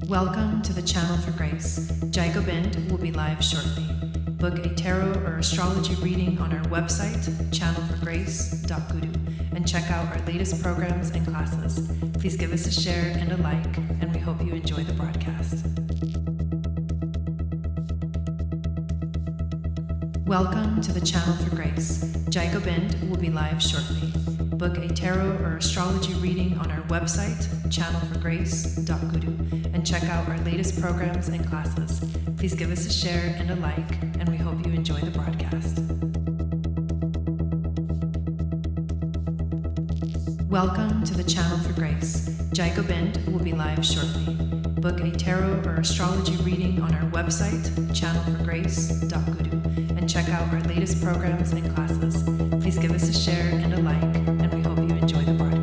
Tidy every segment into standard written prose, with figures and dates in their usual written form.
Welcome to the Channel for Grace. Gobind will be live shortly. Book a tarot or astrology reading on our website, channelforgrace.guru, and check out our latest programs and classes. Please give us a share and a like, and we hope you enjoy the broadcast. Welcome to the Channel for Grace. Gobind will be live shortly. Book a tarot or astrology reading on our website, channelforgrace.guru, and check out our latest programs and classes. Please give us a share and a like, and we hope you enjoy the broadcast. Welcome to the Channel for Grace. Gobind will be live shortly. Book a tarot or astrology reading on our website, channelforgrace.guru, and check out our latest programs and classes. Please give us a share and a like, and we hope you enjoy the broadcast.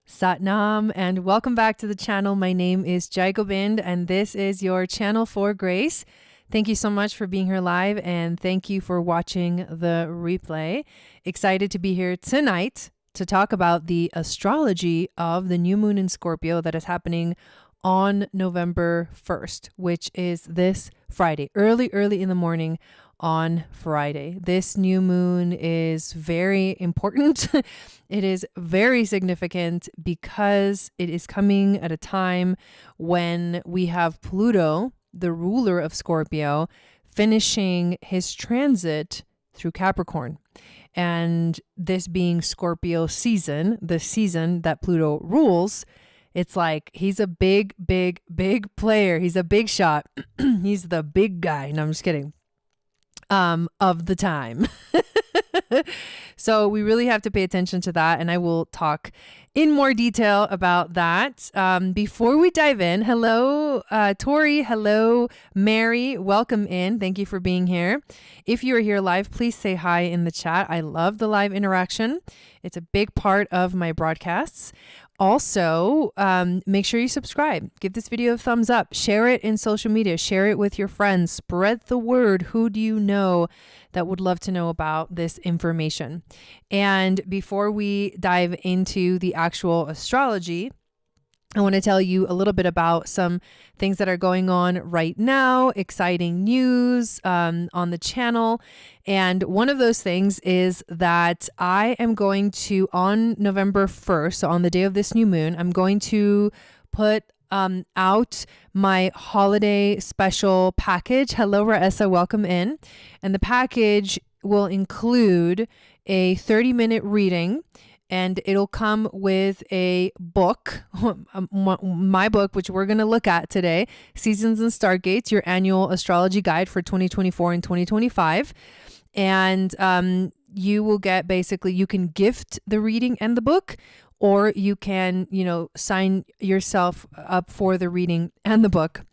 Satnam, and welcome back to the channel. My name is Gobind, and this is your Channel for Grace. Thank you so much for being here live, and thank you for watching the replay. Excited to be here tonight to talk about the astrology of the new moon in Scorpio that is happening on November 1st, which is this Friday, early in the morning on Friday. This new moon is very important. It is very significant because it is coming at a time when we have Pluto, the ruler of Scorpio, finishing his transit through Capricorn. And this being Scorpio season, the season that Pluto rules, it's like he's a big player. He's a big shot. He's the big guy. No, I'm just kidding. Of the time. So we really have to pay attention to that, and I will talk in more detail about that. Before we dive in, hello, Tori, hello, Mary, welcome in. Thank you for being here. If you are here live, please say hi in the chat. I love the live interaction. It's a big part of my broadcasts. Also, make sure you subscribe. Give this video a thumbs up. Share it in social media. Share it with your friends. Spread the word. Who do you know that would love to know about this information? And before we dive into the actual astrology, I want to tell you a little bit about some things that are going on right now, exciting news on the channel. And one of those things is that I am going to, on November 1st, so on the day of this new moon, I'm going to put out my holiday special package. Hello, Raessa, welcome in. And the package will include a 30-minute reading, and it'll come with a book, my book, which we're going to look at today, Seasons and Stargates, your annual astrology guide for 2024 and 2025. And you will get, basically, you can gift the reading and the book, or you can, sign yourself up for the reading and the book.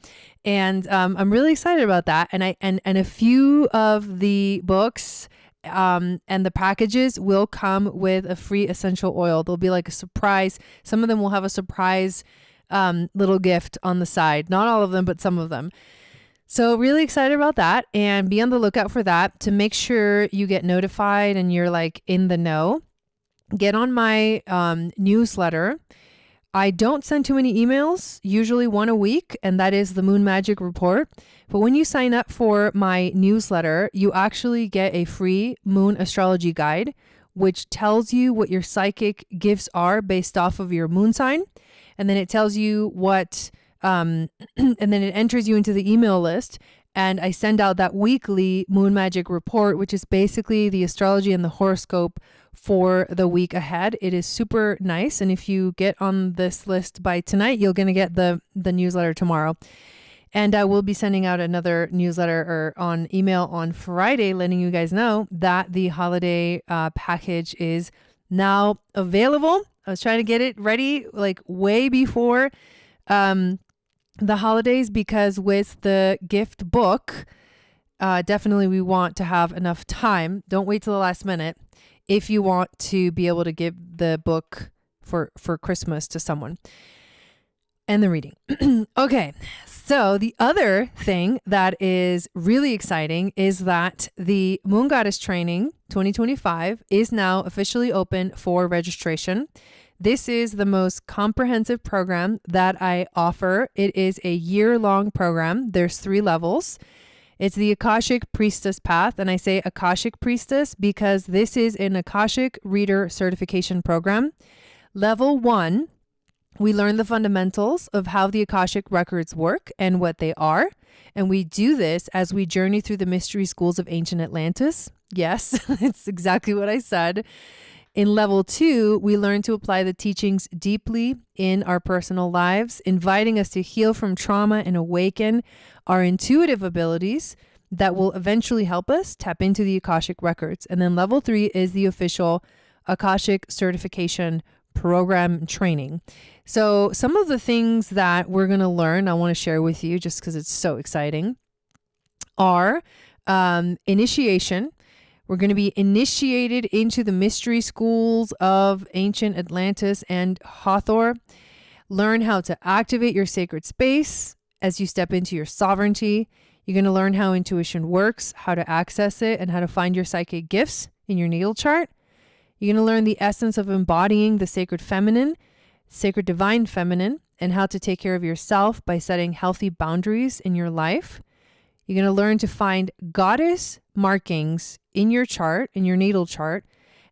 And I'm really excited about that. And a few of the books and the packages will come with a free essential oil. There'll be like a surprise. Some of them will have a surprise little gift on the side. Not all of them, but some of them. So really excited about that, and be on the lookout for that to make sure you get notified and you're like in the know. get on my newsletter. I don't send too many emails, usually one a week, and that is the Moon Magic Report. But when you sign up for my newsletter, you actually get a free moon astrology guide, which tells you what your psychic gifts are based off of your moon sign. And then it tells you what, and then it enters you into the email list. And I send out that weekly Moon Magic Report, which is basically the astrology and the horoscope for the week ahead. It is super nice. And if you get on this list by tonight, you're going to get the newsletter tomorrow. And I will be sending out another newsletter or on email on Friday, letting you guys know that the holiday package is now available. I was trying to get it ready like way before the holidays, because with the gift book, definitely we want to have enough time. Don't wait till the last minute if you want to be able to give the book for Christmas to someone and the reading. Okay. So the other thing that is really exciting is that the Moon Goddess Training 2025 is now officially open for registration. This is the most comprehensive program that I offer. It is a year-long program. There's 3 levels. It's the Akashic Priestess Path. And I say Akashic Priestess because this is an Akashic Reader Certification Program. Level 1, we learn the fundamentals of how the Akashic records work and what they are. And we do this as we journey through the mystery schools of ancient Atlantis. Yes, it's exactly what I said. In level 2, we learn to apply the teachings deeply in our personal lives, inviting us to heal from trauma and awaken our intuitive abilities that will eventually help us tap into the Akashic records. And then level 3 is the official Akashic certification program training. So some of the things that we're going to learn, I want to share with you just because it's so exciting, are initiation. We're going to be initiated into the mystery schools of ancient Atlantis and Hathor. Learn how to activate your sacred space as you step into your sovereignty. You're going to learn how intuition works, how to access it, and how to find your psychic gifts in your natal chart. You're going to learn the essence of embodying the sacred feminine, sacred divine feminine, and how to take care of yourself by setting healthy boundaries in your life. You're going to learn to find goddess markings in your chart, in your natal chart,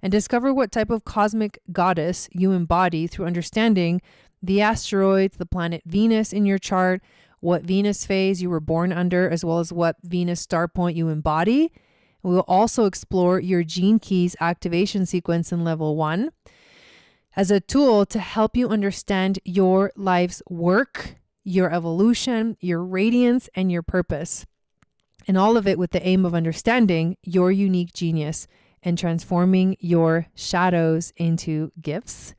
and discover what type of cosmic goddess you embody through understanding the asteroids, the planet Venus in your chart, what Venus phase you were born under, as well as what Venus star point you embody. We will also explore your gene keys activation sequence in level 1 as a tool to help you understand your life's work, your evolution, your radiance, and your purpose. And all of it with the aim of understanding your unique genius and transforming your shadows into gifts.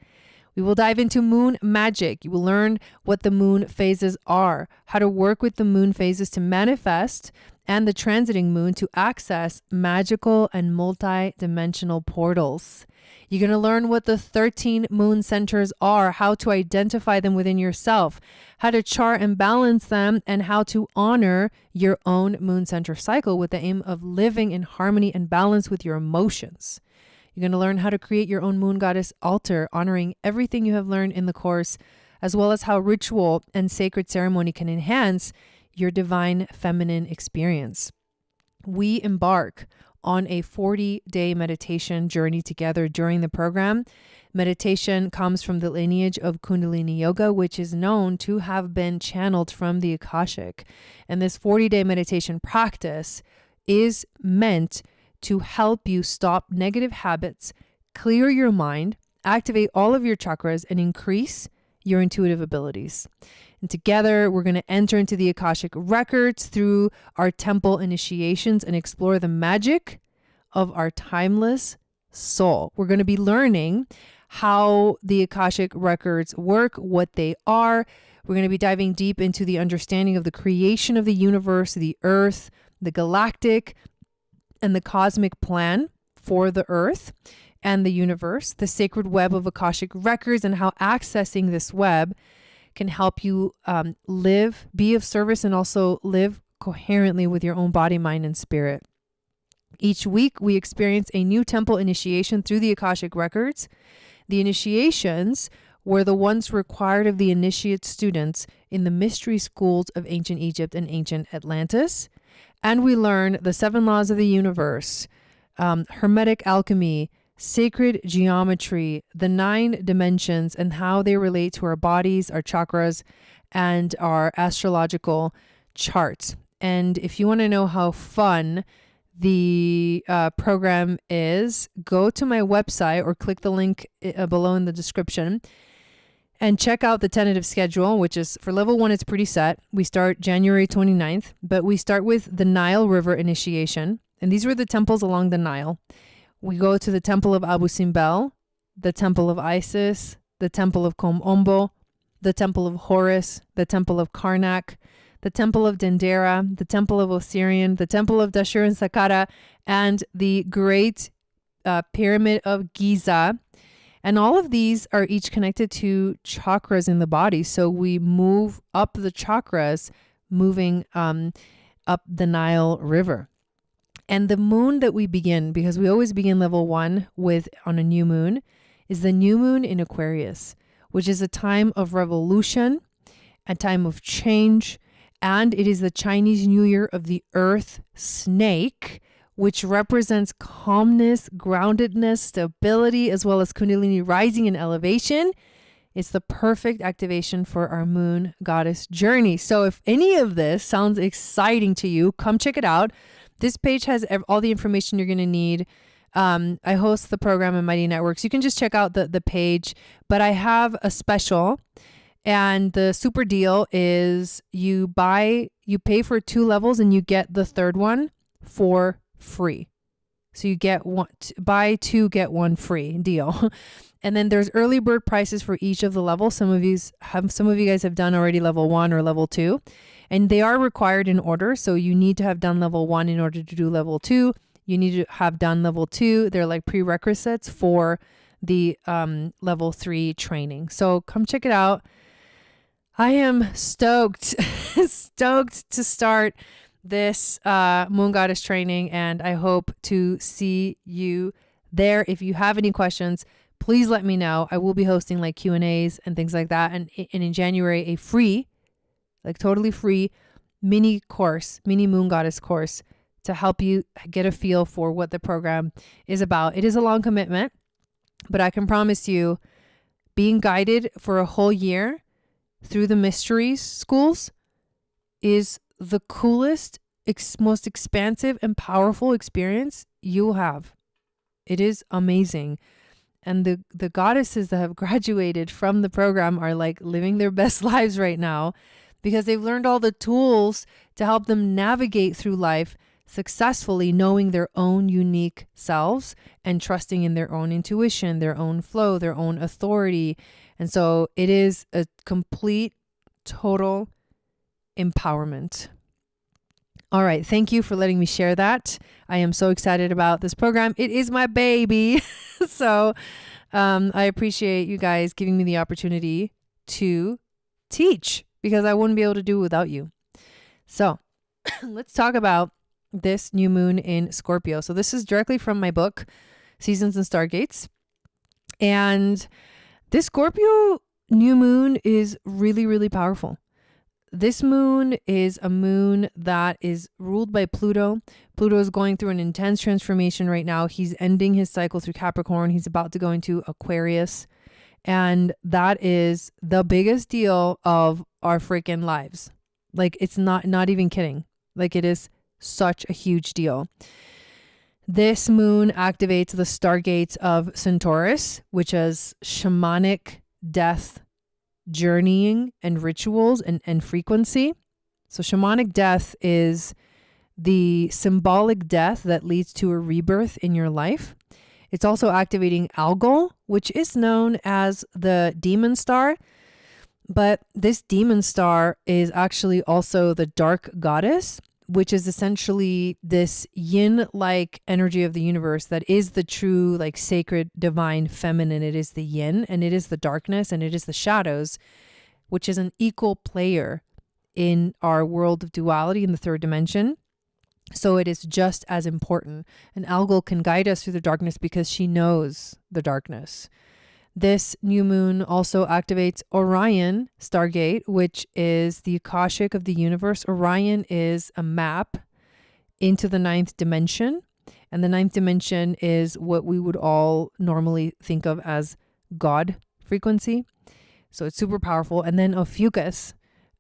We will dive into moon magic. You will learn what the moon phases are, how to work with the moon phases to manifest, and the transiting moon to access magical and multi-dimensional portals. You're going to learn what the 13 moon centers are, how to identify them within yourself, how to chart and balance them, and how to honor your own moon center cycle with the aim of living in harmony and balance with your emotions. You're going to learn how to create your own moon goddess altar, honoring everything you have learned in the course, as well as how ritual and sacred ceremony can enhance your divine feminine experience. We embark on a 40-day meditation journey together during the program. Meditation comes from the lineage of Kundalini Yoga, which is known to have been channeled from the Akashic. And this 40-day meditation practice is meant to help you stop negative habits, clear your mind, activate all of your chakras, and increase your intuitive abilities. And together, we're going to enter into the Akashic records through our temple initiations and explore the magic of our timeless soul. We're going to be learning how the Akashic records work, what they are. We're going to be diving deep into the understanding of the creation of the universe, the earth, the galactic, and the cosmic plan for the earth and the universe, the sacred web of Akashic records, and how accessing this web can help you live, be of service, and also live coherently with your own body, mind, and spirit. Each week, we experience a new temple initiation through the Akashic records. The initiations were the ones required of the initiate students in the mystery schools of ancient Egypt and ancient Atlantis. And we learn the 7 laws of the universe, Hermetic alchemy, sacred geometry, the 9 dimensions, and how they relate to our bodies, our chakras, and our astrological charts. And if you want to know how fun the program is, go to my website or click the link below in the description and check out the tentative schedule, which is for level 1, it's pretty set. We start January 29th, but we start with the Nile River initiation. And these were the temples along the Nile. We go to the Temple of Abu Simbel, the Temple of Isis, the Temple of Kom Ombo, the Temple of Horus, the Temple of Karnak, the Temple of Dendera, the Temple of Osirian, the Temple of Dashur and Saqqara, and the Great Pyramid of Giza. And all of these are each connected to chakras in the body. So we move up the chakras, moving up the Nile River. And the moon that we begin, because we always begin level 1 on a new moon, is the new moon in Aquarius, which is a time of revolution, a time of change, and it is the Chinese New Year of the Earth Snake, which represents calmness, groundedness, stability, as well as Kundalini rising and elevation. It's the perfect activation for our moon goddess journey. So if any of this sounds exciting to you, come check it out. This page has all the information you're going to need. I host the program in Mighty Networks. You can just check out the page, but I have a special. And the super deal is you pay for 2 levels and you get the 3rd one for free. So you get buy 2, get 1 free deal. And then there's early bird prices for each of the levels. Some of you guys have done already level 1 or level 2, and they are required in order. So you need to have done level 1 in order to do level 2. You need to have done level 2. They're like prerequisites for the level 3 training. So come check it out. I am stoked to start this Moon Goddess training, and I hope to see you there. If you have any questions, please let me know. I will be hosting like Q&As and things like that. And in January, a free, like totally free mini Moon Goddess course to help you get a feel for what the program is about. It is a long commitment, but I can promise you being guided for a whole year through the mysteries schools is the coolest, most expansive and powerful experience you'll have. It is amazing. And the goddesses that have graduated from the program are like living their best lives right now because they've learned all the tools to help them navigate through life successfully, knowing their own unique selves and trusting in their own intuition, their own flow, their own authority. And so it is a complete, total empowerment. All right. Thank you for letting me share that. I am so excited about this program. It is my baby. So I appreciate you guys giving me the opportunity to teach because I wouldn't be able to do it without you. So let's talk about this new moon in Scorpio. So this is directly from my book, Seasons and Stargates. And this Scorpio new moon is really, really powerful. This moon is a moon that is ruled by Pluto. Pluto is going through an intense transformation right now. He's ending his cycle through Capricorn. He's about to go into Aquarius. And that is the biggest deal of our freaking lives. Like, it's not even kidding. Like, it is such a huge deal. This moon activates the stargates of Centaurus, which is shamanic death, journeying, and rituals and frequency. So shamanic death is the symbolic death that leads to a rebirth in your life. It's also activating Algol, which is known as the demon star. But this demon star is actually also the dark goddess, which is essentially this yin-like energy of the universe that is the true, like, sacred, divine, feminine. It is the yin, and it is the darkness, and it is the shadows, which is an equal player in our world of duality in the 3rd dimension. So it is just as important. An algal can guide us through the darkness because she knows the darkness. This new moon also activates Orion Stargate, which is the Akashic of the universe. Orion is a map into the ninth dimension. And the ninth dimension is what we would all normally think of as God frequency. So it's super powerful. And then Ophiuchus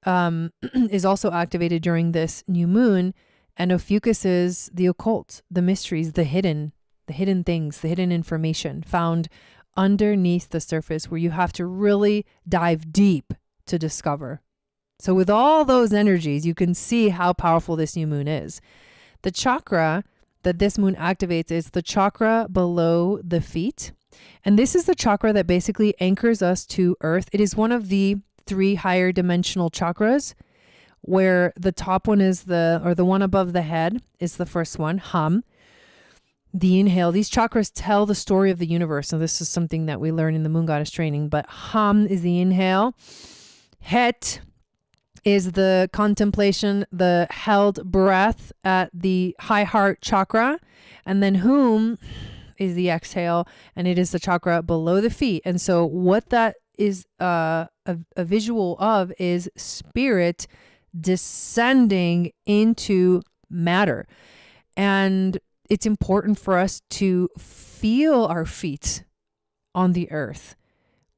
is also activated during this new moon. And Ophiuchus is the occult, the mysteries, the hidden things, the hidden information found underneath the surface where you have to really dive deep to discover. So with all those energies, you can see how powerful this new moon is. The chakra that this moon activates is the chakra below the feet. And this is the chakra that basically anchors us to earth. It is one of the 3 higher dimensional chakras, where the top one is the one above the head is the first one, Hum. The inhale, these chakras tell the story of the universe. So this is something that we learn in the Moon Goddess training, but Hum is the inhale. Het is the contemplation, the held breath at the high heart chakra. And then Hum is the exhale, and it is the chakra below the feet. And so what that is a visual of is spirit descending into matter. And it's important for us to feel our feet on the earth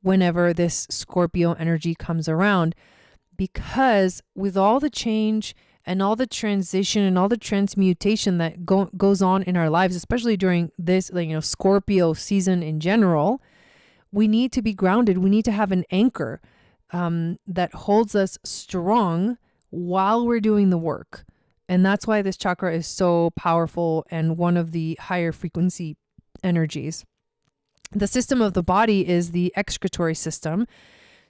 whenever this Scorpio energy comes around, because with all the change and all the transition and all the transmutation that goes on in our lives, especially during this, Scorpio season in general, we need to be grounded. We need to have an anchor that holds us strong while we're doing the work. And that's why this chakra is so powerful and one of the higher frequency energies. The system of the body is the excretory system.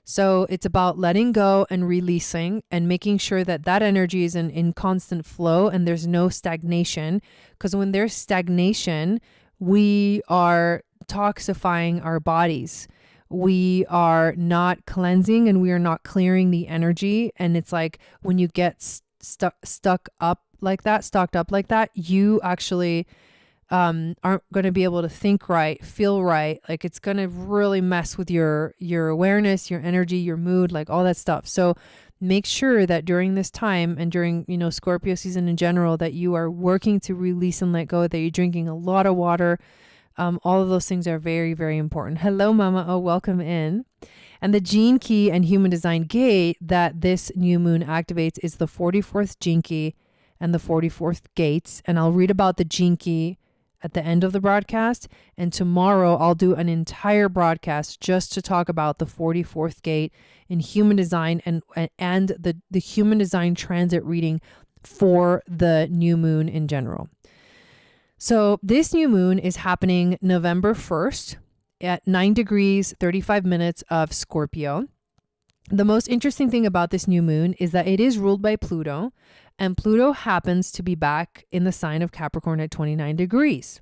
So it's about letting go and releasing and making sure that that energy is in constant flow and there's no stagnation. Because when there's stagnation, we are toxifying our bodies. We are not cleansing and we are not clearing the energy. And it's like when you get stocked up like that, you actually aren't going to be able to think right, feel right. Like it's going to really mess with your awareness, your energy, your mood, like all that stuff. So make sure that during this time and during, Scorpio season in general, that you are working to release and let go, that you're drinking a lot of water. All of those things are very, very important. Hello, Mama. Oh, welcome in. And the gene key and human design gate that this new moon activates is the 44th gene key and the 44th gates. And I'll read about the gene key at the end of the broadcast. And tomorrow I'll do an entire broadcast just to talk about the 44th gate in human design and the human design transit reading for the new moon in general. So this new moon is happening November 1st at 9 degrees, 35 minutes of Scorpio. The most interesting thing about this new moon is that it is ruled by Pluto, and Pluto happens to be back in the sign of Capricorn at 29 degrees.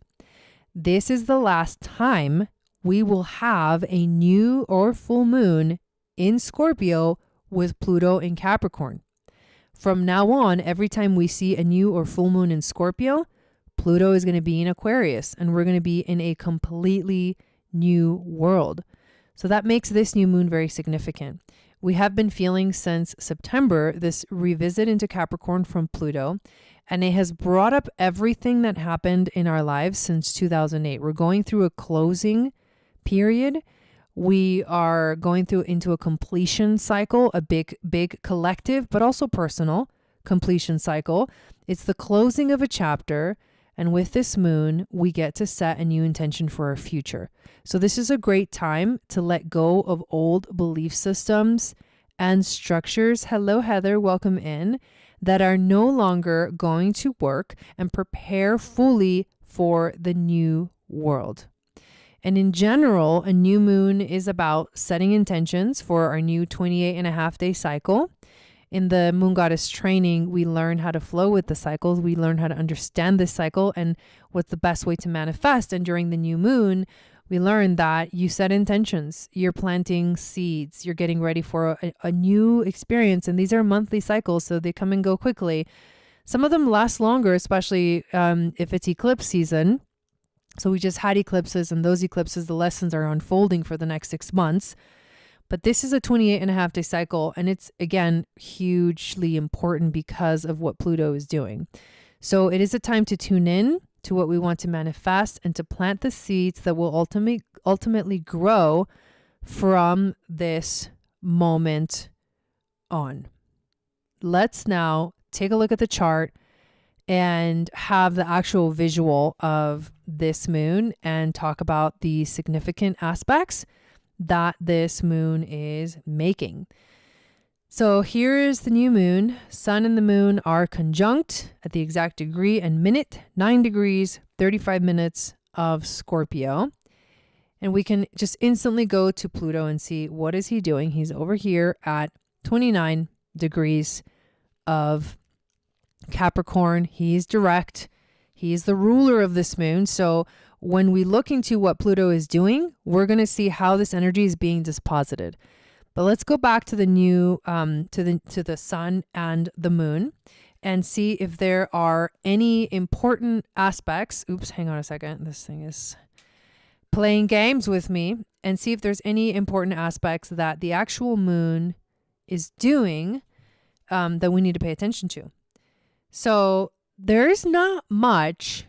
This is the last time we will have a new or full moon in Scorpio with Pluto in Capricorn. From now on, every time we see a new or full moon in Scorpio, Pluto is going to be in Aquarius, and we're going to be in a completely new world. So that makes this new moon very significant. We have been feeling since September this revisit into Capricorn from Pluto, and it has brought up everything that happened in our lives since 2008. We're going through a closing period. We are going into a completion cycle, a big collective, but also personal completion cycle. It's the closing of a chapter. And with this moon, we get to set a new intention for our future. So this is a great time to let go of old belief systems and structures. Hello, Heather. Welcome in. That are no longer going to work, and prepare fully for the new world. And in general, a new moon is about setting intentions for our new 28.5-day cycle. In the Moon Goddess training, we learn how to flow with the cycles. We learn how to understand this cycle and what's the best way to manifest. And during the new moon, we learn that you set intentions, you're planting seeds, you're getting ready for a new experience. And these are monthly cycles, so they come and go quickly. Some of them last longer, especially if it's eclipse season. So we just had eclipses, and those eclipses, the lessons are unfolding for the next 6 months. But this is a 28.5-day cycle, and it's, again, hugely important because of what Pluto is doing. So it is a time to tune in to what we want to manifest and to plant the seeds that will ultimately grow from this moment on. Let's now take a look at the chart and have the actual visual of this moon and talk about the significant aspects that this moon is making. So here's the new moon. Sun and the moon are conjunct at the exact degree and minute, 9 degrees, 35 minutes of Scorpio. And we can just instantly go to Pluto and see what is he doing. He's over here at 29 degrees of Capricorn. He's direct. He's the ruler of this moon. So when we look into what Pluto is doing, we're going to see how this energy is being disposited. But let's go back to the new, to the sun and the moon and see if there are any important aspects. Oops, hang on a second. This thing is playing games with me, and see if there's any important aspects that the actual moon is doing that we need to pay attention to. So there's not much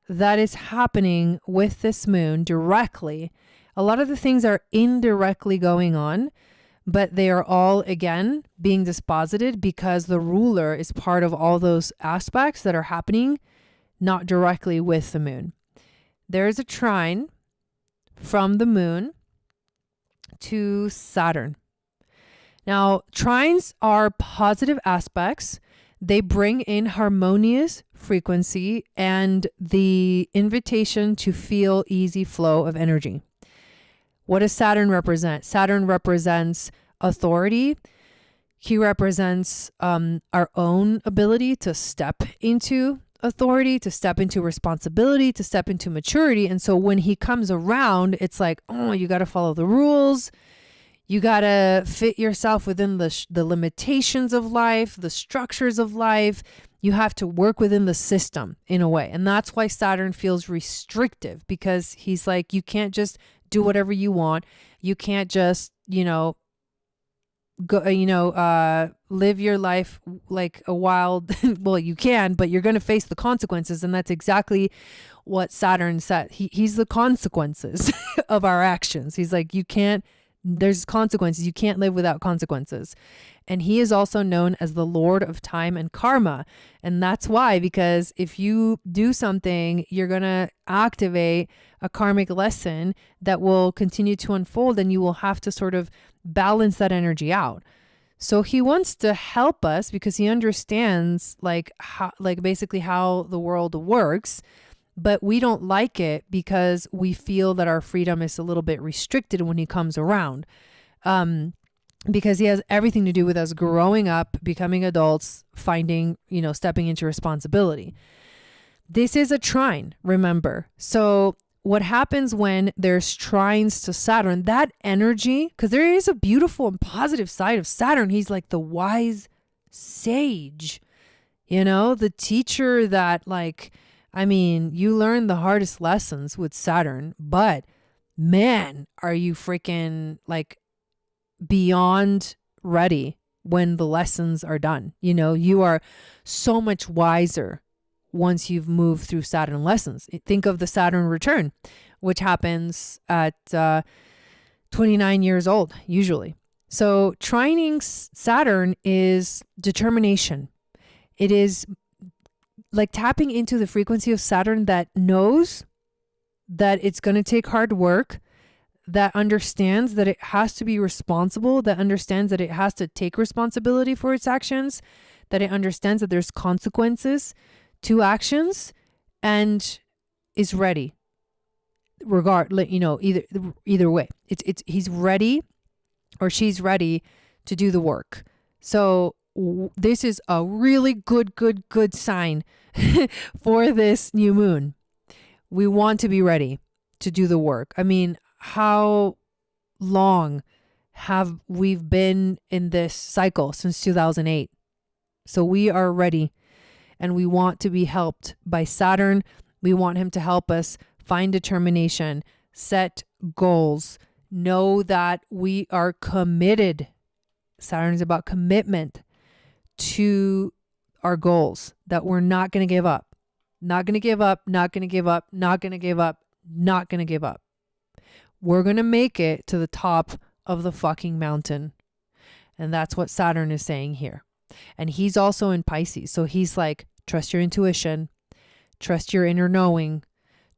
that is happening with this moon directly. A lot of the things are indirectly going on, but they are all, again, being disposited because the ruler is part of all those aspects that are happening not directly with the moon. There is a trine from the moon to Saturn. Now, trines are positive aspects. They bring in harmonious frequency and the invitation to feel easy flow of energy. What does Saturn represent? Saturn represents authority. He represents our own ability to step into authority, to step into responsibility, to step into maturity. And so when he comes around, it's like, oh, you got to follow the rules. You got to fit yourself within the limitations of life, the structures of life. You have to work within the system in a way. And that's why Saturn feels restrictive, because he's like, you can't just do whatever you want. You can't just, live your life like a wild, well, you can, but you're going to face the consequences. And that's exactly what Saturn said. He's the consequences of our actions. He's like, there's consequences. You can't live without consequences. And he is also known as the Lord of Time and Karma. And that's why, because if you do something, you're going to activate a karmic lesson that will continue to unfold, and you will have to sort of balance that energy out. So he wants to help us because he understands basically how the world works, but we don't like it because we feel that our freedom is a little bit restricted when he comes around. Because he has everything to do with us growing up, becoming adults, finding, stepping into responsibility. This is a trine, remember. So what happens when there's trines to Saturn, that energy, because there is a beautiful and positive side of Saturn. He's like the wise sage, the teacher that you learn the hardest lessons with Saturn, but man, are you freaking beyond ready when the lessons are done. You are so much wiser once you've moved through Saturn lessons. Think of the Saturn return, which happens at 29 years old, usually. So trining Saturn is determination. It is like tapping into the frequency of Saturn that knows that it's going to take hard work, that understands that it has to be responsible, that understands that it has to take responsibility for its actions, that it understands that there's consequences to actions, and is ready. Either way, he's ready or she's ready to do the work. So this is a really good sign for this new moon. We want to be ready to do the work. I mean, how long have we been in this cycle? Since 2008. So we are ready and we want to be helped by Saturn. We want him to help us find determination, set goals, know that we are committed. Saturn is about commitment to our goals, that we're not going to give up. Not going to give up, not going to give up, not going to give up, not going to give up. We're going to make it to the top of the fucking mountain. And that's what Saturn is saying here. And he's also in Pisces. So he's like, trust your intuition, trust your inner knowing,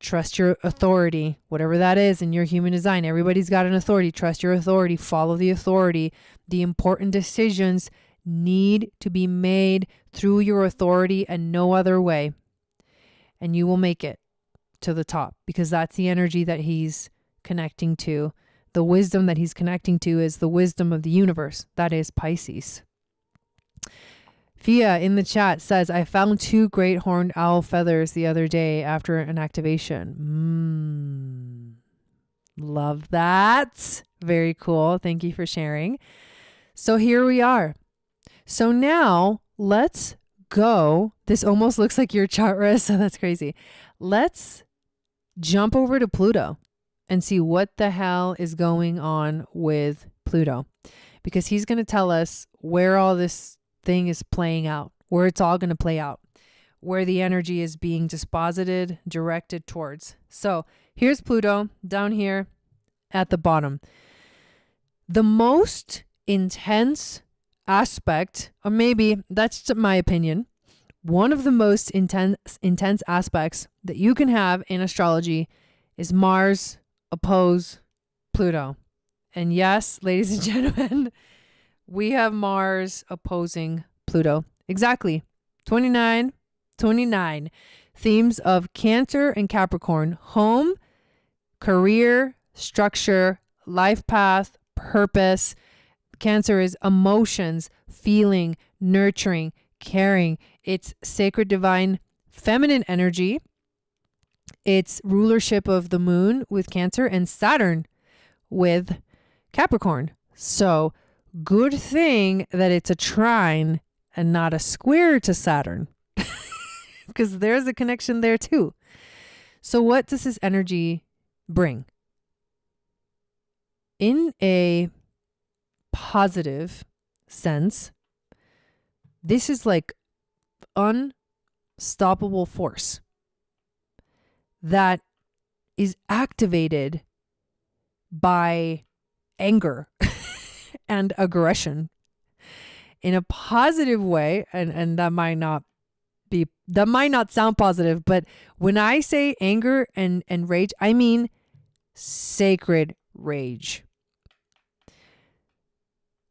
trust your authority, whatever that is in your human design. Everybody's got an authority. Trust your authority, follow the authority. The important decisions need to be made through your authority and no other way. And you will make it to the top, because that's the energy that he's connecting to. The wisdom that he's connecting to is the wisdom of the universe. That is Pisces. Fia in the chat says, I found 2 great horned owl feathers the other day after an activation. Love that. Very cool. Thank you for sharing. So here we are. So now let's go. This almost looks like your chart, Riz, so that's crazy. Let's jump over to Pluto and see what the hell is going on with Pluto, because he's going to tell us where all this thing is playing out, where it's all going to play out, where the energy is being disposited, directed towards. So here's Pluto down here at the bottom. The most intense aspect, or maybe that's my opinion, one of the most intense aspects that you can have in astrology is Mars oppose Pluto. And yes, ladies and gentlemen, we have Mars opposing Pluto. Exactly. 29. Themes of Cancer and Capricorn: home, career, structure, life path, purpose. Cancer is emotions, feeling, nurturing, caring. It's sacred divine feminine energy. It's rulership of the moon with Cancer and Saturn with Capricorn. So good thing that it's a trine and not a square to Saturn, because there's a connection there too. So what does this energy bring? In a positive sense, this is like unstoppable force that is activated by anger and aggression in a positive way. And that might not sound positive, but when I say anger and rage, I mean sacred rage.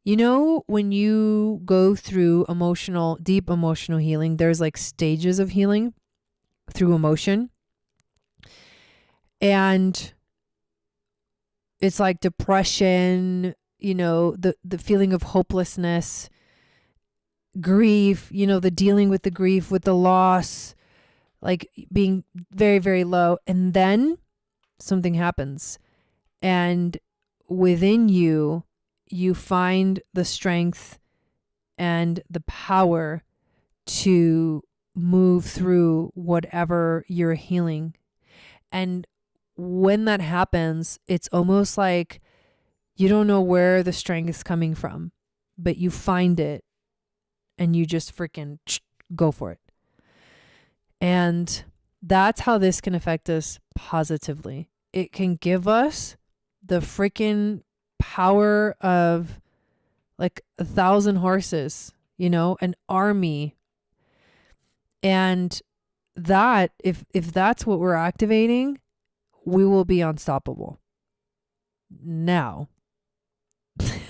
You know, when you go through deep emotional healing, there's like stages of healing through emotion. And it's like depression, you know, the feeling of hopelessness, grief, you know, the dealing with the grief, with the loss, like being very, very low. And then something happens. And within you, you find the strength and the power to move through whatever you're healing. And when that happens, it's almost like you don't know where the strength is coming from, but you find it and you just freaking go for it. And that's how this can affect us positively. It can give us the freaking power of like 1,000 horses, you know, an army. And that, if that's what we're activating, we will be unstoppable. Now,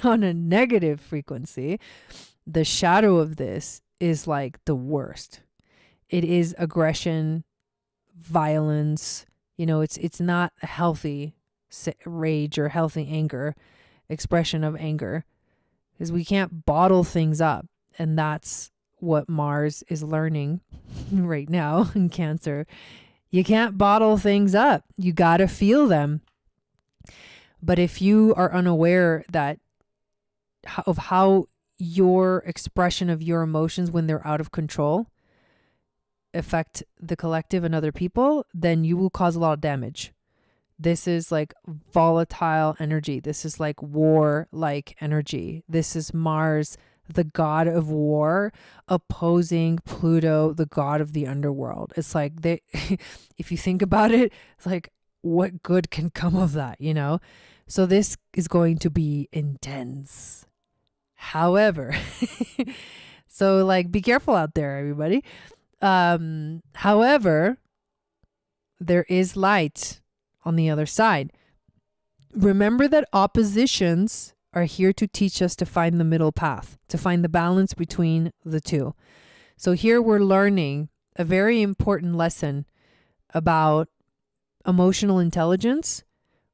on a negative frequency, the shadow of this is like the worst. It is aggression, violence. You know, it's not a healthy rage or healthy anger, expression of anger, because we can't bottle things up. And that's what Mars is learning right now in Cancer. You can't bottle things up. You got to feel them. But if you are unaware of how your expression of your emotions when they're out of control, affect the collective and other people, then you will cause a lot of damage. This is like volatile energy. This is like war-like energy. This is Mars, the god of war, opposing Pluto, the god of the underworld. It's like they, if you think about it, it's like, what good can come of that, you know? So this is going to be intense. However, so like, be careful out there, everybody. However, there is light on the other side. Remember that oppositions are here to teach us to find the middle path, to find the balance between the two. So here we're learning a very important lesson about emotional intelligence.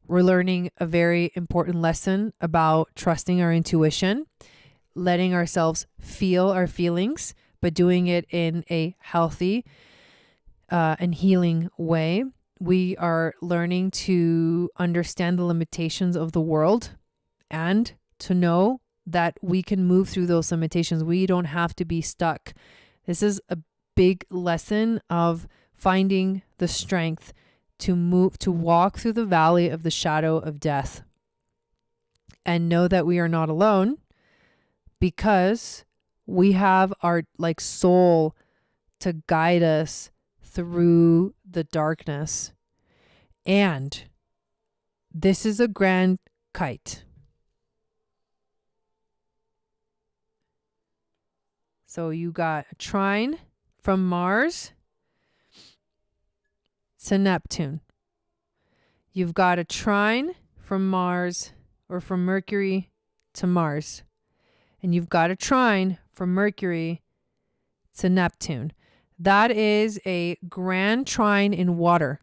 We're learning a very important lesson about trusting our intuition, letting ourselves feel our feelings, but doing it in a healthy and healing way. We are learning to understand the limitations of the world and to know that we can move through those limitations. We don't have to be stuck. This is a big lesson of finding the strength to move, to walk through the valley of the shadow of death and know that we are not alone, because we have our like soul to guide us through the darkness. And this is a grand kite. So you got a trine from Mars to Neptune. You've got a trine from Mars or from Mercury to Mars. And you've got a trine from Mercury to Neptune. That is a grand trine in water.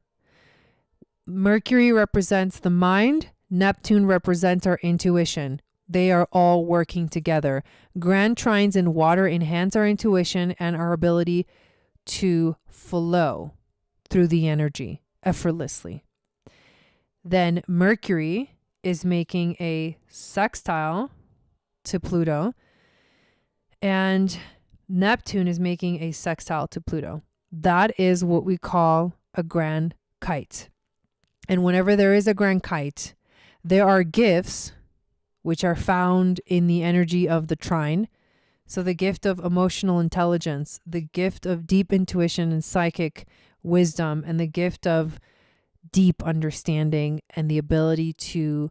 Mercury represents the mind. Neptune represents our intuition. They are all working together. Grand trines in water enhance our intuition and our ability to flow through the energy effortlessly. Then Mercury is making a sextile to Pluto, and Neptune is making a sextile to Pluto. That is what we call a grand kite. And whenever there is a grand kite, there are gifts which are found in the energy of the trine. So the gift of emotional intelligence, the gift of deep intuition and psychic wisdom, and the gift of deep understanding and the ability to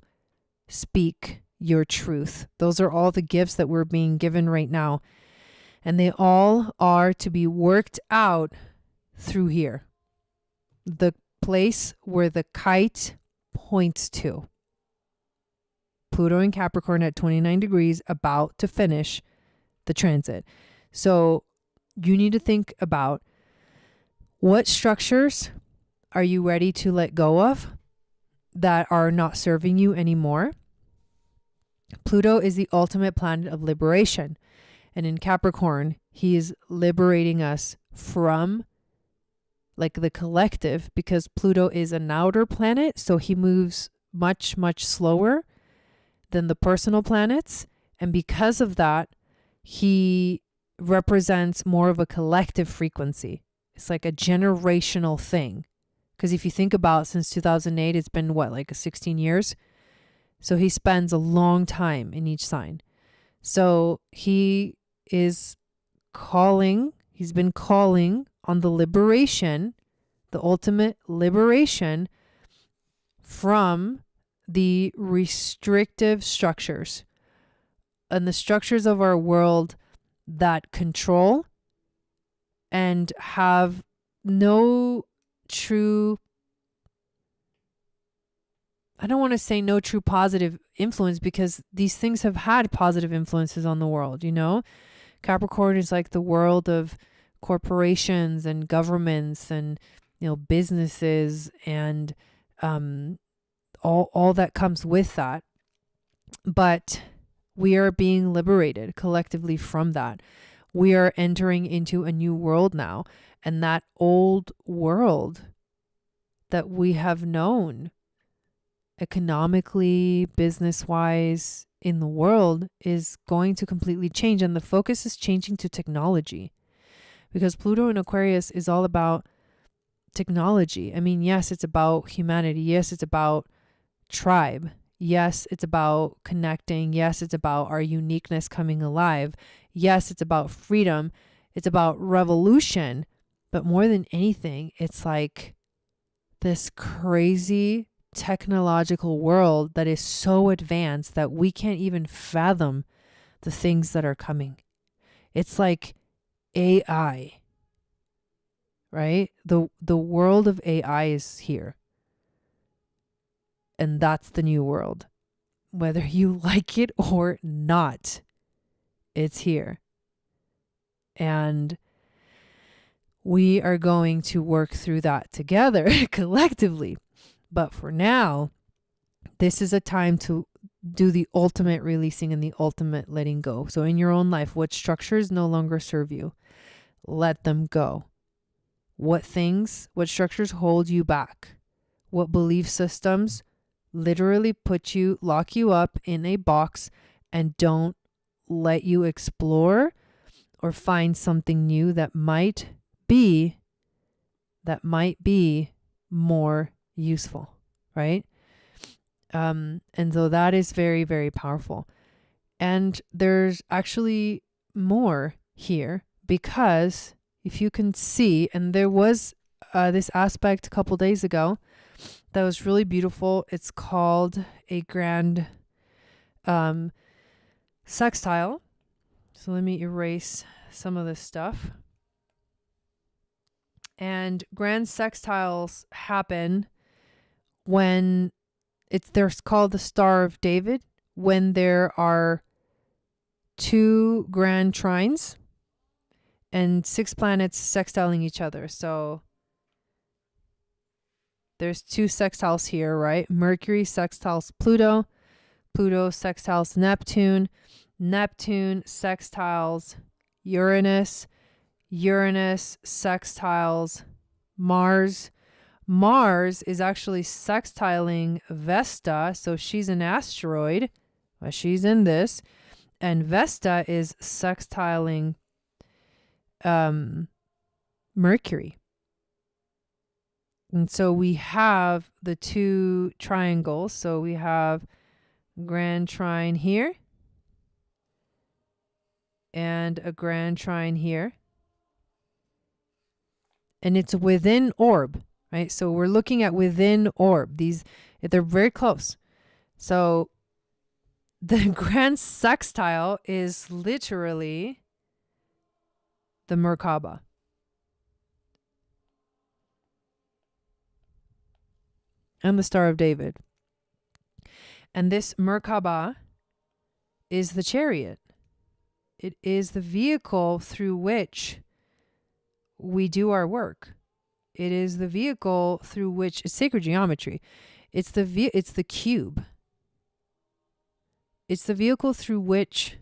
speak your truth. Those are all the gifts that we're being given right now. And they all are to be worked out through here. The place where the kite points to. Pluto in Capricorn at 29 degrees, about to finish the transit. So you need to think about, what structures are you ready to let go of that are not serving you anymore? Pluto is the ultimate planet of liberation. And in Capricorn, he is liberating us from like the collective, because Pluto is an outer planet. So he moves much, much slower than the personal planets. And because of that, he represents more of a collective frequency. It's like a generational thing. Because if you think about, since 2008, it's been what, like 16 years? So he spends a long time in each sign. So he is calling, he's been calling on the liberation, the ultimate liberation from the restrictive structures and the structures of our world that control and have no true, I don't want to say no true positive influence, because these things have had positive influences on the world, you know? Capricorn is like the world of corporations and governments and, you know, businesses and all that comes with that. But we are being liberated collectively from that. We are entering into a new world now. And that old world that we have known economically, business-wise, in the world is going to completely change. And the focus is changing to technology. because Pluto in Aquarius is all about technology. I mean, yes, it's about humanity. Yes, it's about tribe. Yes, it's about connecting. Yes, it's about our uniqueness coming alive. Yes, it's about freedom. It's about revolution. But more than anything, it's like this crazy technological world that is so advanced that we can't even fathom the things that are coming. It's like AI, right? The world of AI is here. And that's the new world. Whether you like it or not, it's here. And we are going to work through that together collectively. But for now, this is a time to do the ultimate releasing and the ultimate letting go. So in your own life, what structures no longer serve you? Let them go. What structures hold you back? What belief systems literally lock you up in a box and don't let you explore or find something new that might be more useful, right? And so that is very, very powerful. And there's actually more here, because if you can see, and there was this aspect a couple days ago that was really beautiful. It's called a grand sextile. So let me erase some of this stuff. And grand sextiles happen when they're called the Star of David, when there are 2 grand trines and 6 planets sextiling each other. So there's 2 sextiles here, right? Mercury sextiles Pluto, Pluto sextiles Neptune, Neptune sextiles Uranus, Uranus sextiles Mars. Mars is actually sextiling Vesta, so she's an asteroid. Well, she's in this. And Vesta is sextiling Mercury. And so we have the 2 triangles. So we have grand trine here and a grand trine here. And it's within orb, right? So we're looking at within orb. They're very close. So the grand sextile is literally the Merkaba. And the Star of David. And this Merkaba is the chariot. It is the vehicle through which we do our work. It is the vehicle through which it's sacred geometry. It's the cube. It's the vehicle through which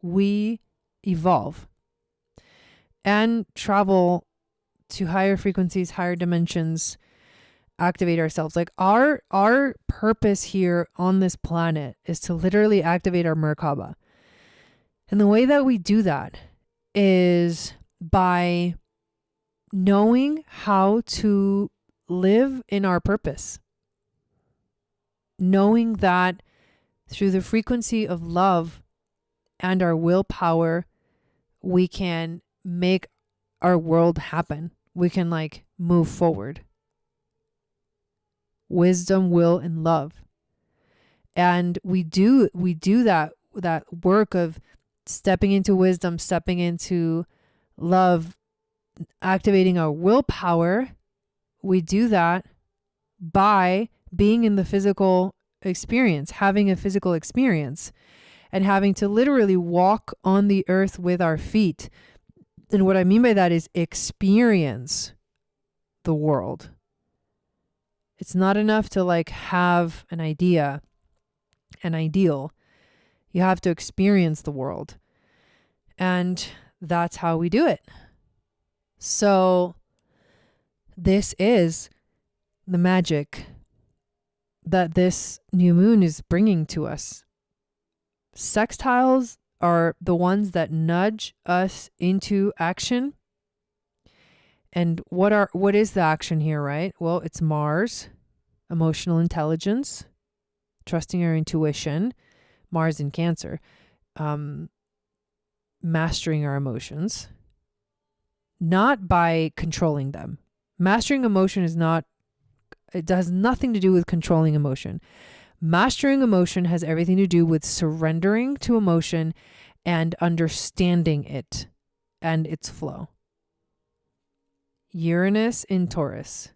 we evolve and travel to higher frequencies, higher dimensions, activate ourselves. Like our purpose here on this planet is to literally activate our Merkaba. And the way that we do that is by knowing how to live in our purpose. Knowing that through the frequency of love and our willpower, we can make our world happen. We can move forward. Wisdom, will, and love. And we do that work of stepping into wisdom, stepping into love, activating our willpower. We do that by being in the physical experience, having a physical experience, and having to literally walk on the earth with our feet. And what I mean by that is experience the world. It's not enough to have an idea, an ideal. You have to experience the world. And that's how we do it. So this is the magic that this new moon is bringing to us. Sextiles are the ones that nudge us into action And what is the action here, right? Well, it's Mars, emotional intelligence, trusting our intuition, Mars in Cancer, mastering our emotions, not by controlling them. Mastering emotion it has nothing to do with controlling emotion. Mastering emotion has everything to do with surrendering to emotion and understanding it and its flow. Uranus in Taurus,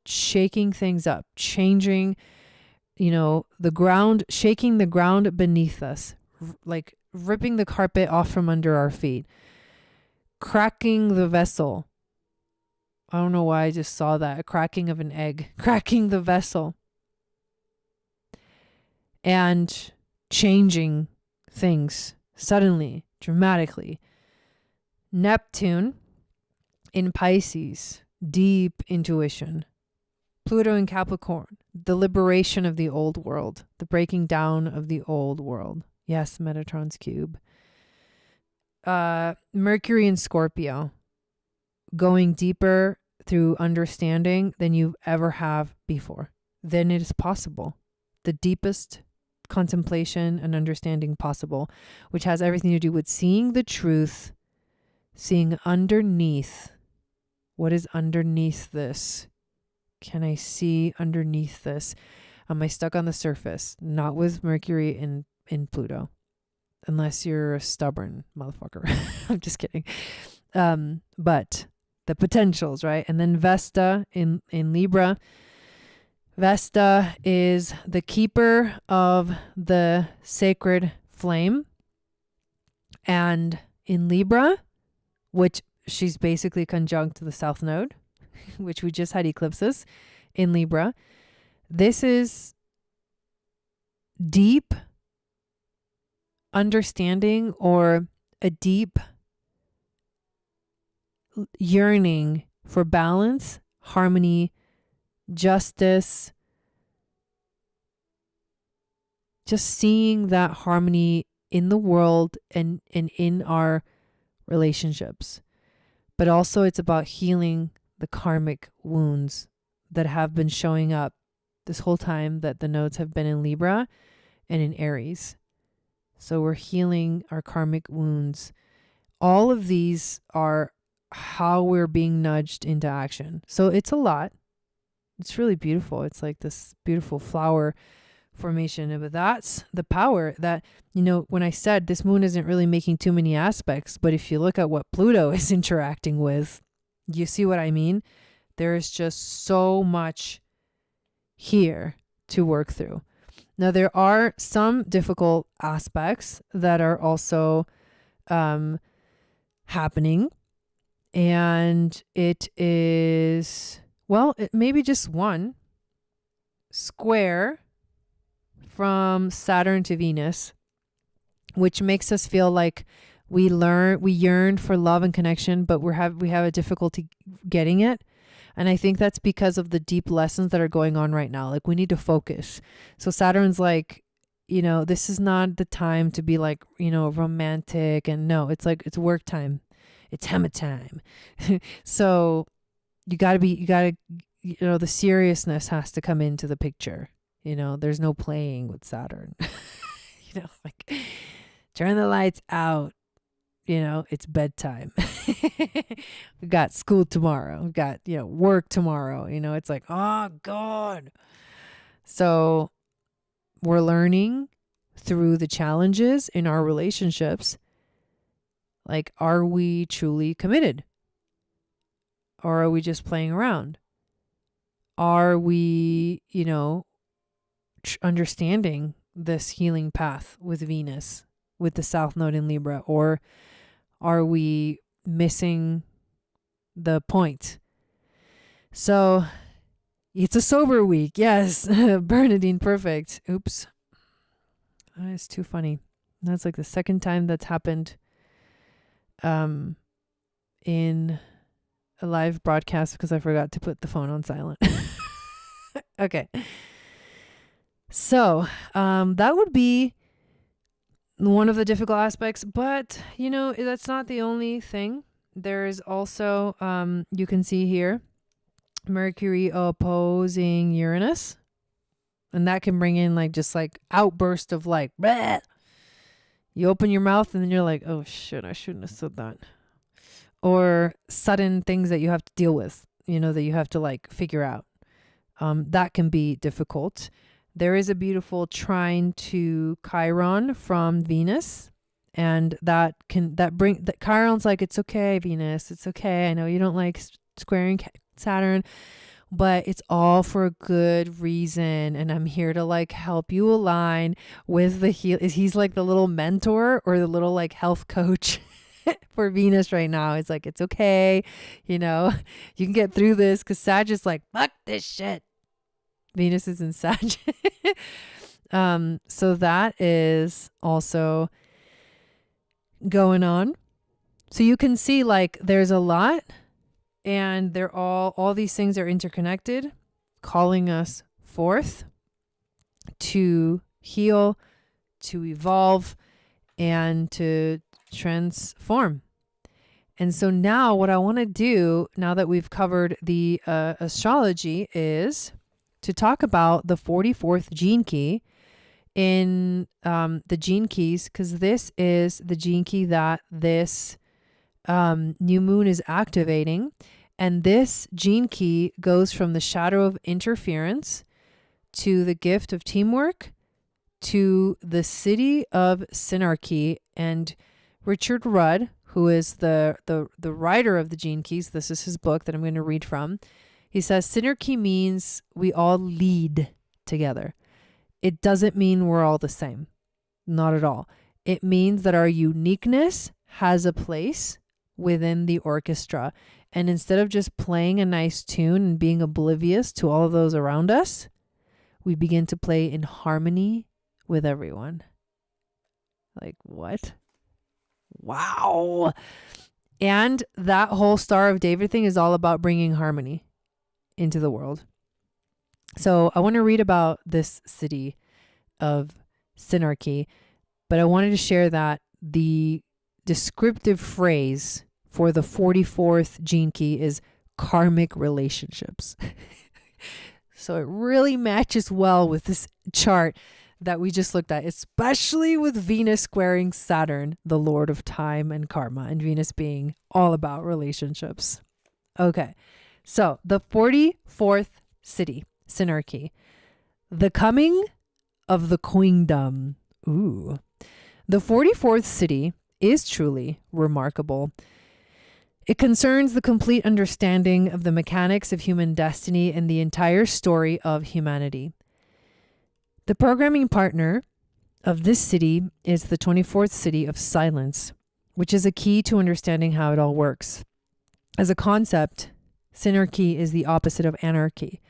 shaking things up, changing, the ground, shaking the ground beneath us, like ripping the carpet off from under our feet, cracking the vessel. I don't know why I just saw that, a cracking of an egg, cracking the vessel, and changing things suddenly, dramatically. Neptune in Pisces, deep intuition. Pluto in Capricorn, the liberation of the old world, the breaking down of the old world. Yes, Metatron's cube. Mercury in Scorpio, going deeper through understanding than you ever have before. Then it is possible. The deepest contemplation and understanding possible, which has everything to do with seeing the truth, seeing underneath. What is underneath this? Can I see underneath this? Am I stuck on the surface? Not with Mercury in Pluto. Unless you're a stubborn motherfucker. I'm just kidding. But the potentials, right? And then Vesta in Libra. Vesta is the keeper of the sacred flame. And in Libra, which she's basically conjunct to the South Node, which we just had eclipses in Libra. This is deep understanding or a deep yearning for balance, harmony, justice, just seeing that harmony in the world and in our relationships. But also it's about healing the karmic wounds that have been showing up this whole time that the nodes have been in Libra and in Aries. So we're healing our karmic wounds. All of these are how we're being nudged into action. So it's a lot. It's really beautiful. It's like this beautiful flower formation. But that's the power that, when I said this moon isn't really making too many aspects, but if you look at what Pluto is interacting with, you see what I mean? There is just so much here to work through. Now, there are some difficult aspects that are also happening. And it is, it may be just one square from Saturn to Venus, which makes us feel like we yearn for love and connection, but we have a difficulty getting it. And I think that's because of the deep lessons that are going on right now. Like, we need to focus. So Saturn's like, this is not the time to be like, romantic. And no, it's like, it's work time. It's hammer time. So the seriousness has to come into the picture. There's no playing with Saturn. Like, turn the lights out. It's bedtime. We got school tomorrow. We got, work tomorrow. It's like, oh God. So we're learning through the challenges in our relationships. Like, are we truly committed? Or are we just playing around? Are we, understanding this healing path with Venus, with the South Node in Libra? Or are we missing the point? So it's a sober week. Yes. Bernadine, perfect. Oops. That is too funny. That's like the second time that's happened in a live broadcast because I forgot to put the phone on silent. Okay. So that would be one of the difficult aspects, but that's not the only thing. There's also, you can see here, Mercury opposing Uranus. And that can bring in like just like outburst of like, bleh. You open your mouth and then you're like, oh shit, I shouldn't have said that. Or sudden things that you have to deal with, you know, that you have to like figure out. That can be difficult. There is a beautiful trine to Chiron from Venus. And that Chiron's like, it's okay, Venus. It's okay. I know you don't like squaring Saturn, but it's all for a good reason. And I'm here to like help you align with the he's like the little mentor or the little like health coach for Venus right now. It's like, it's okay. You know, you can get through this, because Sag is like, fuck this shit. Venus is in Sag. So that is also going on. So you can see like there's a lot, and they're all these things are interconnected, calling us forth to heal, to evolve, and to transform. And so now what I want to do, now that we've covered the astrology, is to talk about the 44th gene key in the gene keys, because this is the gene key that this new moon is activating. And this gene key goes from the shadow of interference to the gift of teamwork to the city of synarchy. And Richard Rudd, who is the writer of the gene keys, this is his book that I'm going to read from. He says synarchy means we all lead together. It doesn't mean we're all the same. Not at all. It means that our uniqueness has a place within the orchestra. And instead of just playing a nice tune and being oblivious to all of those around us, we begin to play in harmony with everyone. Like, what? Wow. And that whole Star of David thing is all about bringing harmony into the world. So I want to read about this city of synarchy, but I wanted to share that the descriptive phrase for the 44th gene key is karmic relationships. So it really matches well with this chart that we just looked at, especially with Venus squaring Saturn, the Lord of time and karma, and Venus being all about relationships. Okay, so the 44th city, synarchy, the coming of the queendom. Ooh. The 44th city is truly remarkable. It concerns the complete understanding of the mechanics of human destiny and the entire story of humanity. The programming partner of this city is the 24th city of silence, which is a key to understanding how it all works. As a concept, synarchy is the opposite of anarchy.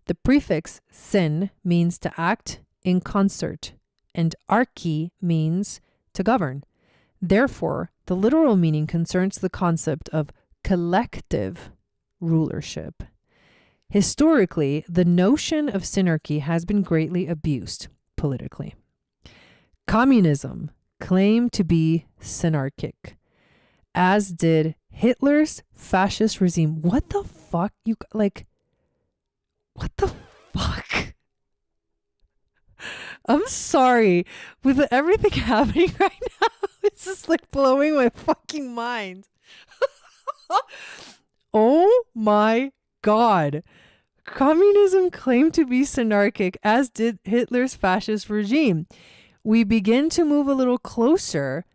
The prefix syn means to act in concert, and archy means to govern. Therefore, the literal meaning concerns the concept of collective rulership. Historically, the notion of synarchy has been greatly abused politically. Communism claimed to be synarchic, as did Hitler's fascist regime. What the fuck? What the fuck? I'm sorry. With everything happening right now, it's just like blowing my fucking mind. Oh my God. Communism claimed to be synarchic, as did Hitler's fascist regime. We begin to move a little closer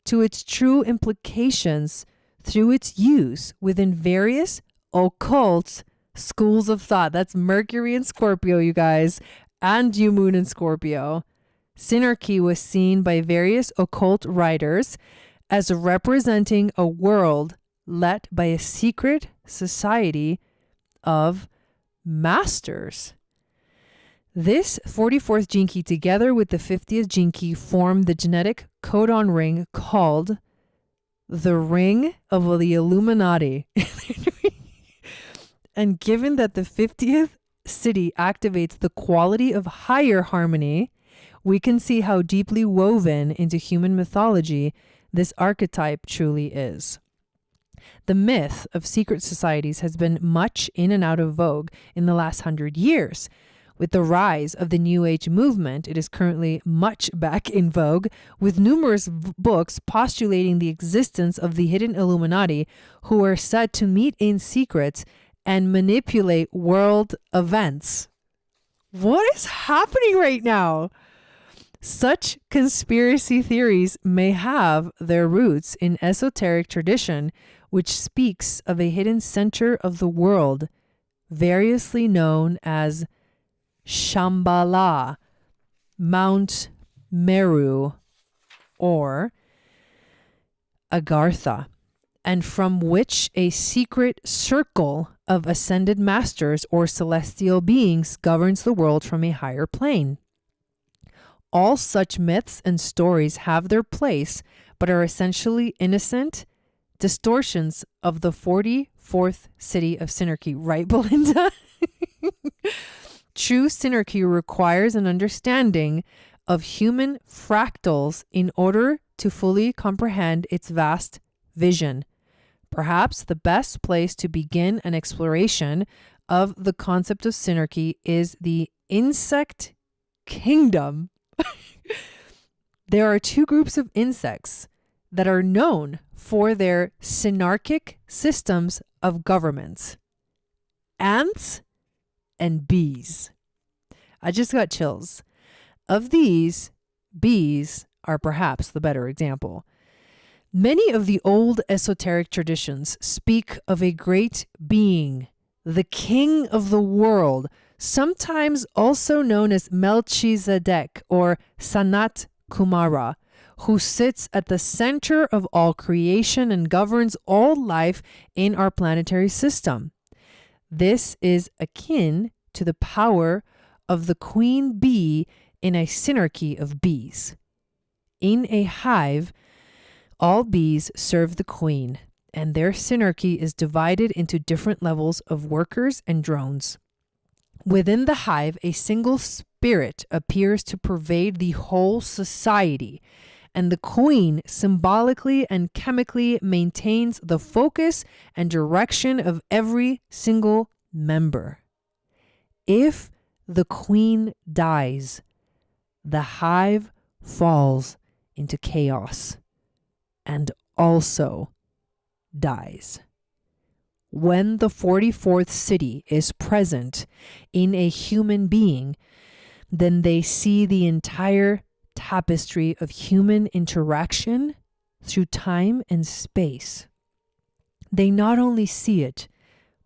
to its true implications through its use within various occult schools of thought. That's Mercury and Scorpio, you guys, and new moon in Scorpio. Synarchy was seen by various occult writers as representing a world led by a secret society of masters. This 44th gene key together with the 50th gene key form the genetic codon ring called the Ring of the Illuminati. And given that the 50th city activates the quality of higher harmony, we can see how deeply woven into human mythology this archetype truly is. The myth of secret societies has been much in and out of vogue in the last 100 years. With the rise of the New Age movement, it is currently much back in vogue, with numerous books postulating the existence of the hidden Illuminati who are said to meet in secret and manipulate world events. What is happening right now? Such conspiracy theories may have their roots in esoteric tradition, which speaks of a hidden center of the world, variously known as Shambhala, Mount Meru, or Agartha, and from which a secret circle of ascended masters or celestial beings governs the world from a higher plane. All such myths and stories have their place, but are essentially innocent distortions of the 44th city of Synarchy. Right, Belinda? True Synarchy requires an understanding of human fractals in order to fully comprehend its vast vision. Perhaps the best place to begin an exploration of the concept of Synarchy is the insect kingdom. There are two groups of insects that are known for their synarchic systems of governments: ants and bees. I just got chills. Of these, bees are perhaps the better example. Many of the old esoteric traditions speak of a great being, the king of the world, sometimes also known as Melchizedek or Sanat Kumara, who sits at the center of all creation and governs all life in our planetary system. This is akin to the power of the queen bee in a synarchy of bees. In a hive, all bees serve the queen, and their synarchy is divided into different levels of workers and drones. Within the hive, a single spirit appears to pervade the whole society, and the queen symbolically and chemically maintains the focus and direction of every single member. If the queen dies, the hive falls into chaos and also dies. When the 44th city is present in a human being, then they see the entire tapestry of human interaction through time and space. They not only see it,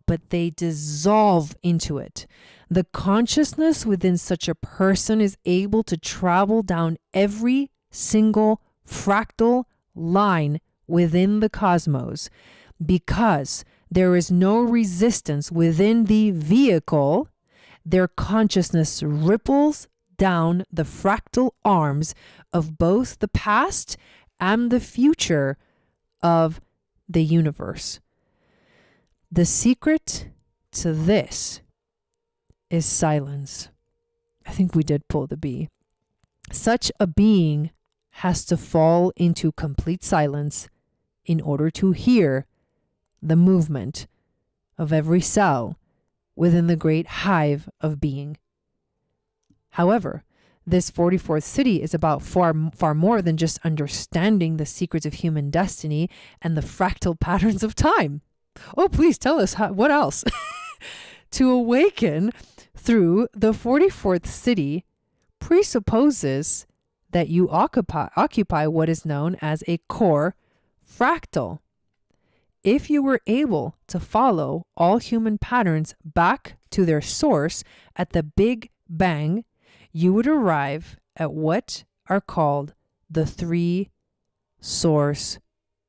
but they dissolve into it. The consciousness within such a person is able to travel down every single fractal line within the cosmos, because there is no resistance within the vehicle. Their consciousness ripples down the fractal arms of both the past and the future of the universe. The secret to this is silence. I think we did pull the B. Such a being has to fall into complete silence in order to hear the movement of every cell within the great hive of being. However, this 44th city is about far more than just understanding the secrets of human destiny and the fractal patterns of time. Oh, please tell us what else. To awaken through the 44th city presupposes that you occupy what is known as a core fractal. If you were able to follow all human patterns back to their source at the Big Bang, you would arrive at what are called the 3 source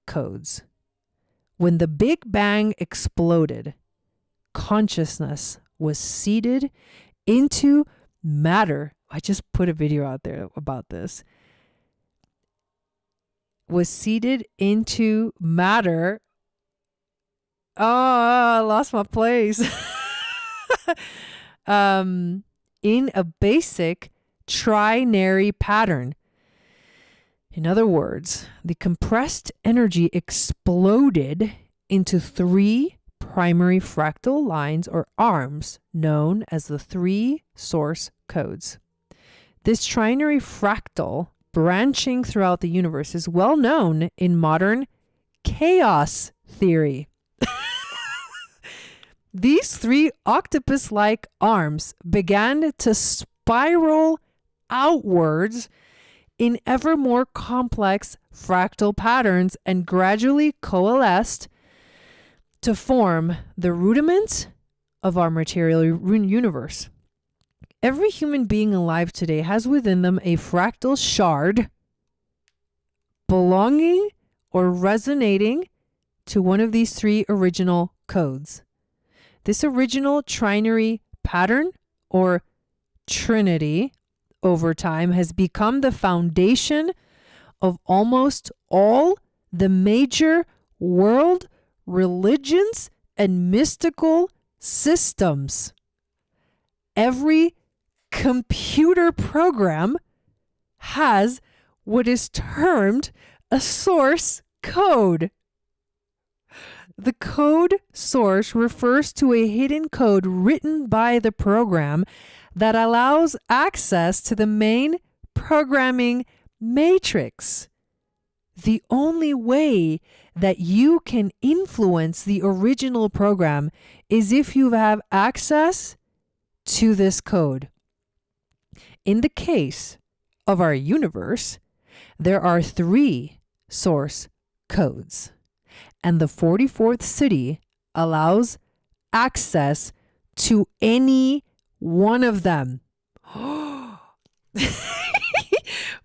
codes. When the Big Bang exploded, consciousness was seeded into matter. I just put a video out there about this. Was seeded into matter. Oh, I lost my place. In a basic trinary pattern. In other words, the compressed energy exploded into 3 primary fractal lines or arms known as the 3 source codes. This trinary fractal branching throughout the universe is well known in modern chaos theory. These 3 octopus-like arms began to spiral outwards in ever more complex fractal patterns and gradually coalesced to form the rudiment of our material universe. Every human being alive today has within them a fractal shard belonging or resonating to one of these 3 original codes. This original trinary pattern or trinity over time has become the foundation of almost all the major world religions and mystical systems. Every computer program has what is termed a source code. The code source refers to a hidden code written by the program that allows access to the main programming matrix. The only way that you can influence the original program is if you have access to this code. In the case of our universe, there are 3 source codes, and the 44th city allows access to any one of them.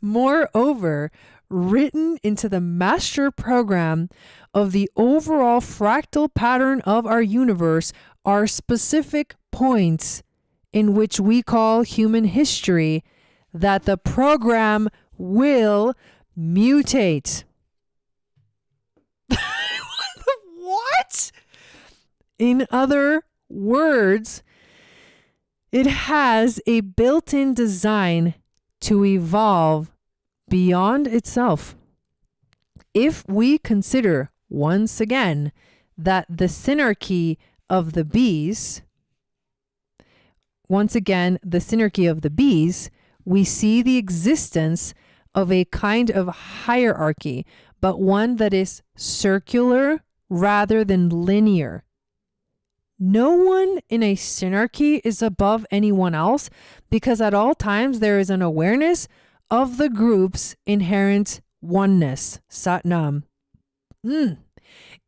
Moreover, written into the master program of the overall fractal pattern of our universe are specific points in which we call human history that the program will mutate. What? In other words, it has a built-in design to evolve beyond itself. If we consider once again that the synarchy of the bees, we see the existence of a kind of hierarchy, but one that is circular rather than linear. No one in a synarchy is above anyone else because at all times there is an awareness of the group's inherent oneness. Satnam.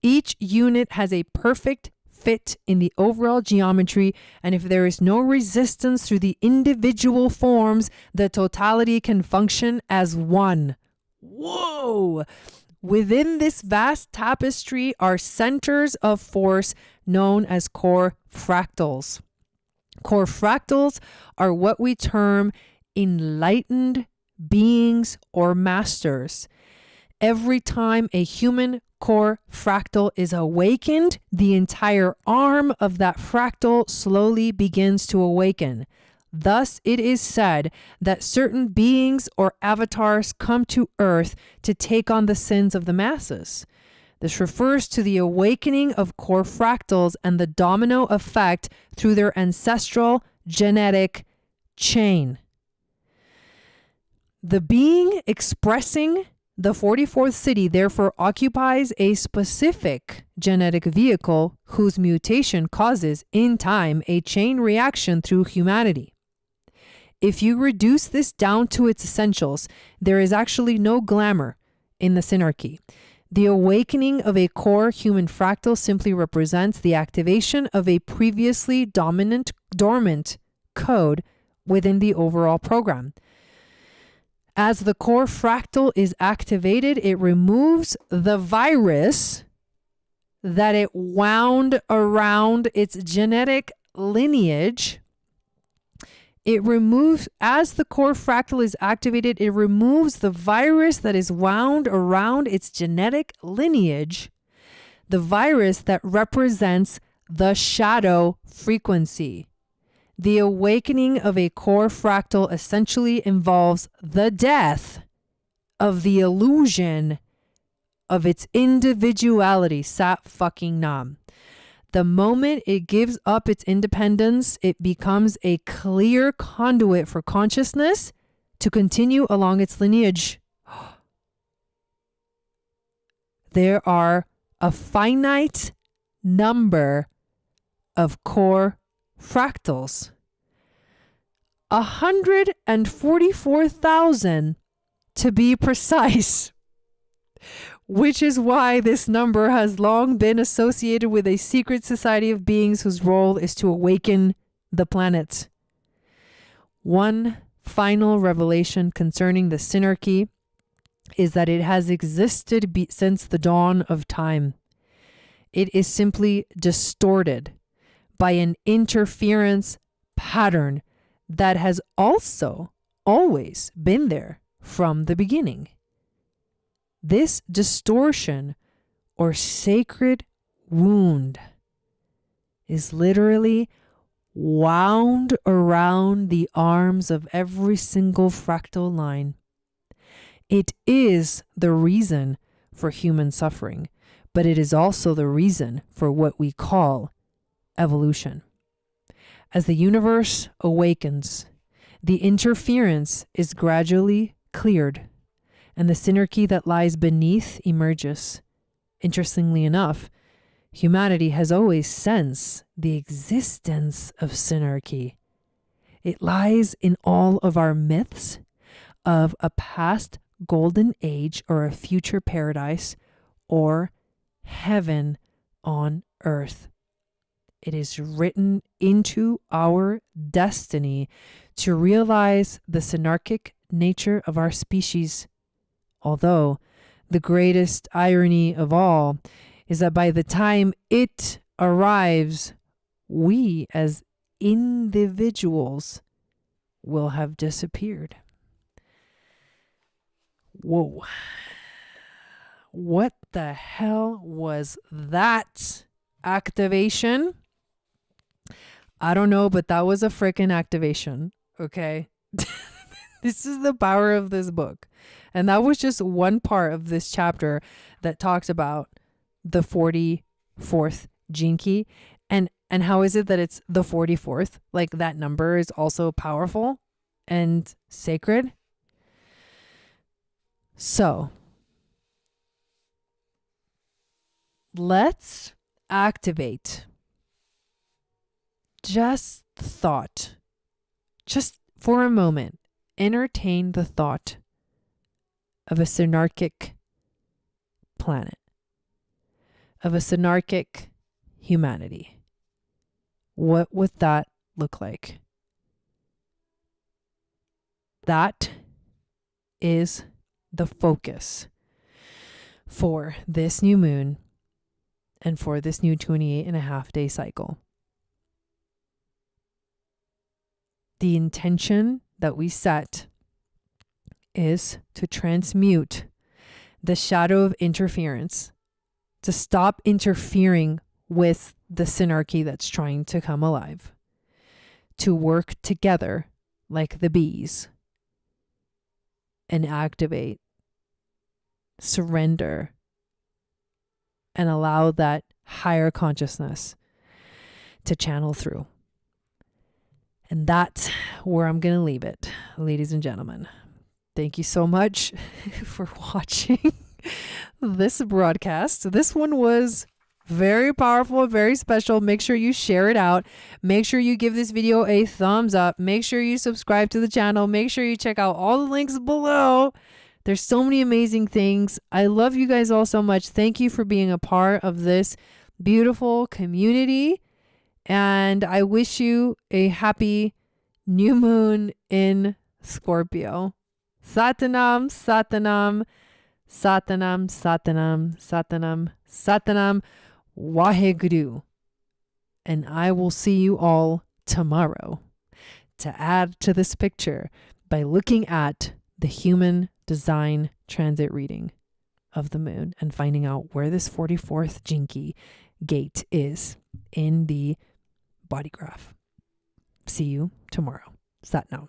Each unit has a perfect fit in the overall geometry, and if there is no resistance through the individual forms, the totality can function as one. Whoa! Within this vast tapestry are centers of force known as core fractals. Core fractals are what we term enlightened beings or masters. Every time a human core fractal is awakened, the entire arm of that fractal slowly begins to awaken. Thus, it is said that certain beings or avatars come to Earth to take on the sins of the masses. This refers to the awakening of core fractals and the domino effect through their ancestral genetic chain. The being expressing the 44th city therefore occupies a specific genetic vehicle whose mutation causes, in time, a chain reaction through humanity. If you reduce this down to its essentials, there is actually no glamour in the synarchy. The awakening of a core human fractal simply represents the activation of a previously dormant code within the overall program. As the core fractal is activated, it removes the virus that it wound around its genetic lineage. As the core fractal is activated, it removes the virus that is wound around its genetic lineage, the virus that represents the shadow frequency. The awakening of a core fractal essentially involves the death of the illusion of its individuality. Sat fucking nam. The moment it gives up its independence, it becomes a clear conduit for consciousness to continue along its lineage. There are a finite number of core fractals. 144,000 to be precise, which is why this number has long been associated with a secret society of beings whose role is to awaken the planet. One final revelation concerning the synarchy is that it has existed since the dawn of time. It is simply distorted by an interference pattern that has also always been there from the beginning. This distortion or sacred wound is literally wound around the arms of every single fractal line. It is the reason for human suffering, but it is also the reason for what we call evolution. As the universe awakens, the interference is gradually cleared, and the synarchy that lies beneath emerges. Interestingly enough, humanity has always sensed the existence of synarchy. It lies in all of our myths of a past golden age or a future paradise or heaven on earth. It is written into our destiny to realize the synarchic nature of our species. Although the greatest irony of all is that by the time it arrives, we as individuals will have disappeared. Whoa. What the hell was that activation? I don't know, but that was a freaking activation. Okay. This is the power of this book. And that was just one part of this chapter that talks about the 44th gene key. And how is it that it's the 44th? Like that number is also powerful and sacred. So let's activate just thought. Just for a moment, entertain the thought of a synarchic planet, of a synarchic humanity. What would that look like? That is the focus for this new moon and for this new 28.5-day cycle. The intention that we set is to transmute the shadow of interference, to stop interfering with the synarchy that's trying to come alive, to work together like the bees and activate, surrender, and allow that higher consciousness to channel through. And that's where I'm going to leave it, ladies and gentlemen. Thank you so much for watching this broadcast. This one was very powerful, very special. Make sure you share it out. Make sure you give this video a thumbs up. Make sure you subscribe to the channel. Make sure you check out all the links below. There's so many amazing things. I love you guys all so much. Thank you for being a part of this beautiful community. And I wish you a happy new moon in Scorpio. Satanam, Satanam, Satanam, Satanam, Satanam, Satanam, Waheguru. And I will see you all tomorrow to add to this picture by looking at the human design transit reading of the moon and finding out where this 44th Jinki gate is in the body graph. See you tomorrow. Satnam.